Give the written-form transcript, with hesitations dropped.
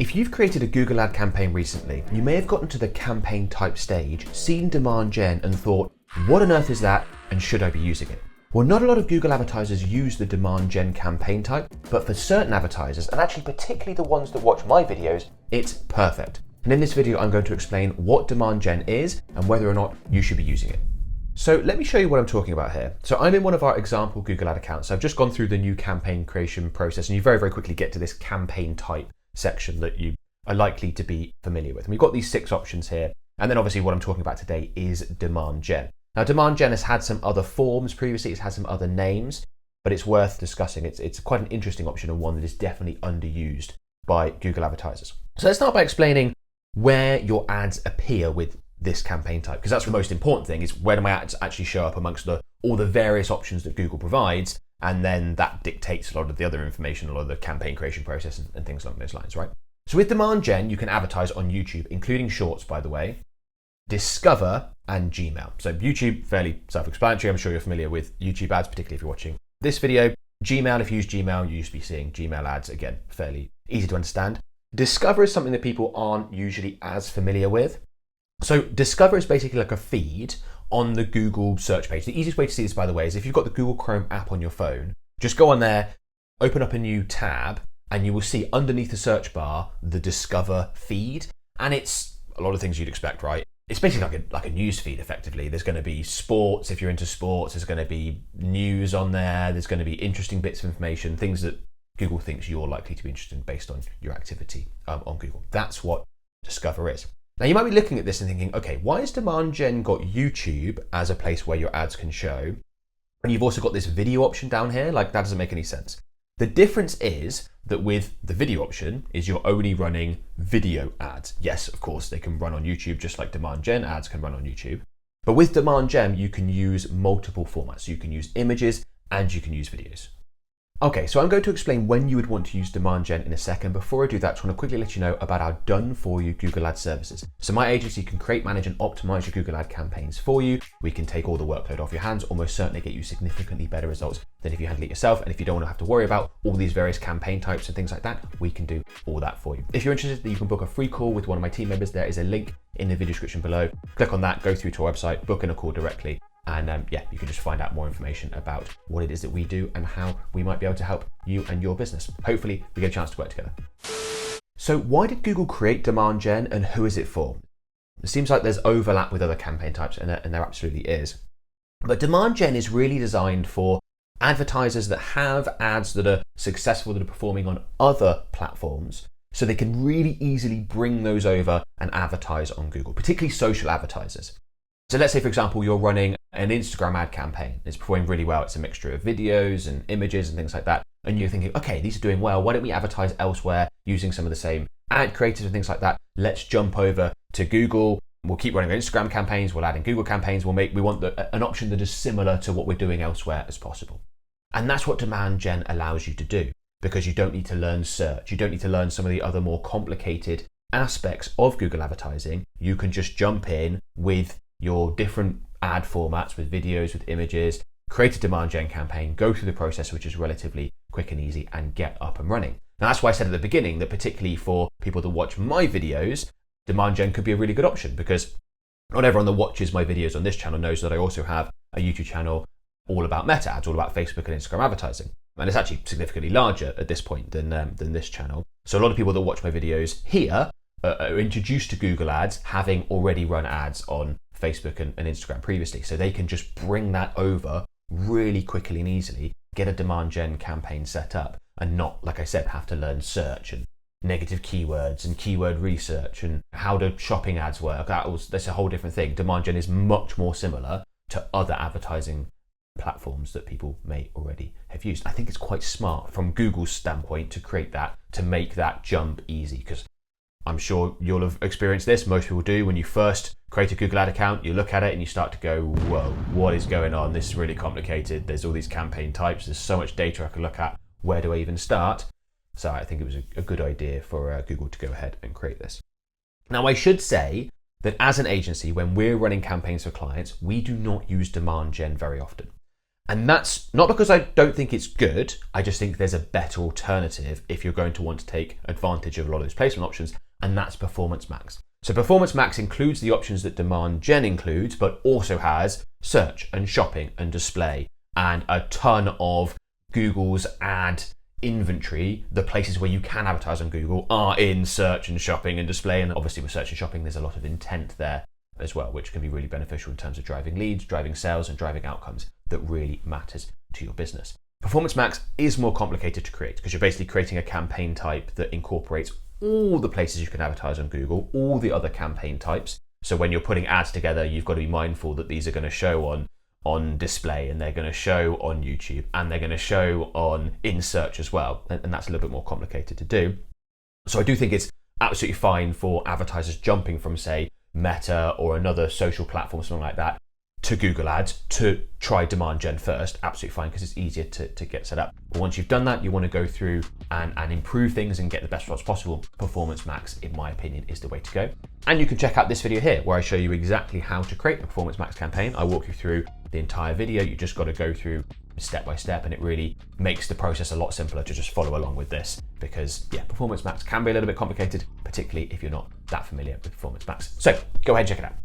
If you've created a Google ad campaign recently, you may have gotten to the campaign type stage, seen demand gen and thought, what on earth is that and should I be using it? Well, not a lot of Google advertisers use the demand gen campaign type, but for certain advertisers, and actually particularly the ones that watch my videos, it's perfect. And in this video, I'm going to explain what demand gen is and whether or not you should be using it. So let me show you what I'm talking about here. So I'm in one of our example Google ad accounts. I've just gone through the new campaign creation process, and you very, very quickly get to this campaign type section that you are likely to be familiar with. And we've got these 6 options here. And then obviously what I'm talking about today is demand gen. Now, demand gen has had some other forms previously, it's had some other names, but it's worth discussing. It's quite an interesting option and one that is definitely underused by Google advertisers. So let's start by explaining where your ads appear with this campaign type, because that's the most important thing, is where do my ads actually show up amongst all the various options that Google provides, and then that dictates a lot of the other information, a lot of the campaign creation process and things along those lines, right? So with demand gen, you can advertise on YouTube, including Shorts, by the way, Discover, and Gmail. So YouTube, fairly self-explanatory. I'm sure you're familiar with YouTube ads, particularly if you're watching this video. Gmail, if you use Gmail, you used to be seeing Gmail ads, again, fairly easy to understand. Discover is something that people aren't usually as familiar with. So Discover is basically like a feed on the Google search page. The easiest way to see this, by the way, is if you've got the Google Chrome app on your phone, just go on there, open up a new tab, and you will see underneath the search bar, the Discover feed. And it's a lot of things you'd expect, right? It's basically like a news feed, effectively. There's going to be sports, if you're into sports. There's going to be news on there. There's going to be interesting bits of information, things that Google thinks you're likely to be interested in based on your activity on Google. That's what Discover is. Now, you might be looking at this and thinking, okay, why has demand gen got YouTube as a place where your ads can show? And you've also got this video option down here. Like, that doesn't make any sense. The difference is that with the video option is you're only running video ads. Yes, of course, they can run on YouTube just like demand gen ads can run on YouTube. But with demand gen, you can use multiple formats. So you can use images and you can use videos. Okay, so I'm going to explain when you would want to use demand gen in a second. Before I do that, I just want to quickly let you know about our done-for-you Google Ads services. So my agency can create, manage, and optimize your Google Ad campaigns for you. We can take all the workload off your hands, almost certainly get you significantly better results than if you handle it yourself. And if you don't want to have to worry about all these various campaign types and things like that, we can do all that for you. If you're interested, you can book a free call with one of my team members. There is a link in the video description below. Click on that, go through to our website, book in a call directly. And yeah, you can just find out more information about what it is that we do and how we might be able to help you and your business. Hopefully we get a chance to work together. So why did Google create demand gen and who is it for? It seems like there's overlap with other campaign types, and there absolutely is. But demand gen is really designed for advertisers that have ads that are successful, that are performing on other platforms, so they can really easily bring those over and advertise on Google, particularly social advertisers. So let's say, for example, you're running an Instagram ad campaign. It's performing really well. It's a mixture of videos and images and things like that. And you're thinking, okay, these are doing well. Why don't we advertise elsewhere using some of the same ad creators and things like that? Let's jump over to Google. We'll keep running our Instagram campaigns. We'll add in Google campaigns. We want an option that is similar to what we're doing elsewhere as possible. And that's what demand gen allows you to do, because you don't need to learn search. You don't need to learn some of the other more complicated aspects of Google advertising. You can just jump in with your different ad formats, with videos, with images, create a demand gen campaign, go through the process, which is relatively quick and easy, and get up and running. Now, that's why I said at the beginning that particularly for people that watch my videos, demand gen could be a really good option, because not everyone that watches my videos on this channel knows that I also have a YouTube channel all about meta ads, all about Facebook and Instagram advertising. And it's actually significantly larger at this point than this channel. So a lot of people that watch my videos here are introduced to Google Ads having already run ads on Facebook and Instagram previously. So they can just bring that over really quickly and easily, get a demand gen campaign set up, and not, like I said, have to learn search and negative keywords and keyword research and how do shopping ads work. That's a whole different thing. Demand gen is much more similar to other advertising platforms that people may already have used. I think it's quite smart from Google's standpoint to create that, to make that jump easy, because I'm sure you'll have experienced this. Most people do. When you first create a Google ad account, you look at it and you start to go, whoa, what is going on? This is really complicated. There's all these campaign types. There's so much data I can look at. Where do I even start? So I think it was a good idea for Google to go ahead and create this. Now, I should say that as an agency, when we're running campaigns for clients, we do not use demand gen very often. And that's not because I don't think it's good, I just think there's a better alternative if you're going to want to take advantage of a lot of those placement options, and that's Performance Max. So Performance Max includes the options that Demand Gen includes, but also has search and shopping and display and a ton of Google's ad inventory. The places where you can advertise on Google are in search and shopping and display, and obviously with search and shopping there's a lot of intent there as well, which can be really beneficial in terms of driving leads, driving sales, and driving outcomes that really matters to your business. Performance Max is more complicated to create because you're basically creating a campaign type that incorporates all the places you can advertise on Google, all the other campaign types. So when you're putting ads together, you've got to be mindful that these are going to show on display, and they're going to show on YouTube, and they're going to show in search as well. And that's a little bit more complicated to do. So I do think it's absolutely fine for advertisers jumping from, say, Meta or another social platform, something like that, to Google Ads to try Demand Gen first. Absolutely fine, because it's easier to get set up. But once you've done that, you want to go through and improve things and get the best results possible. Performance Max, in my opinion, is the way to go. And you can check out this video here where I show you exactly how to create a Performance Max campaign. I walk you through the entire video. You just got to go through step by step, and it really makes the process a lot simpler to just follow along with this, because Performance Max can be a little bit complicated, particularly if you're not that familiar with Performance Max. So go ahead and check it out.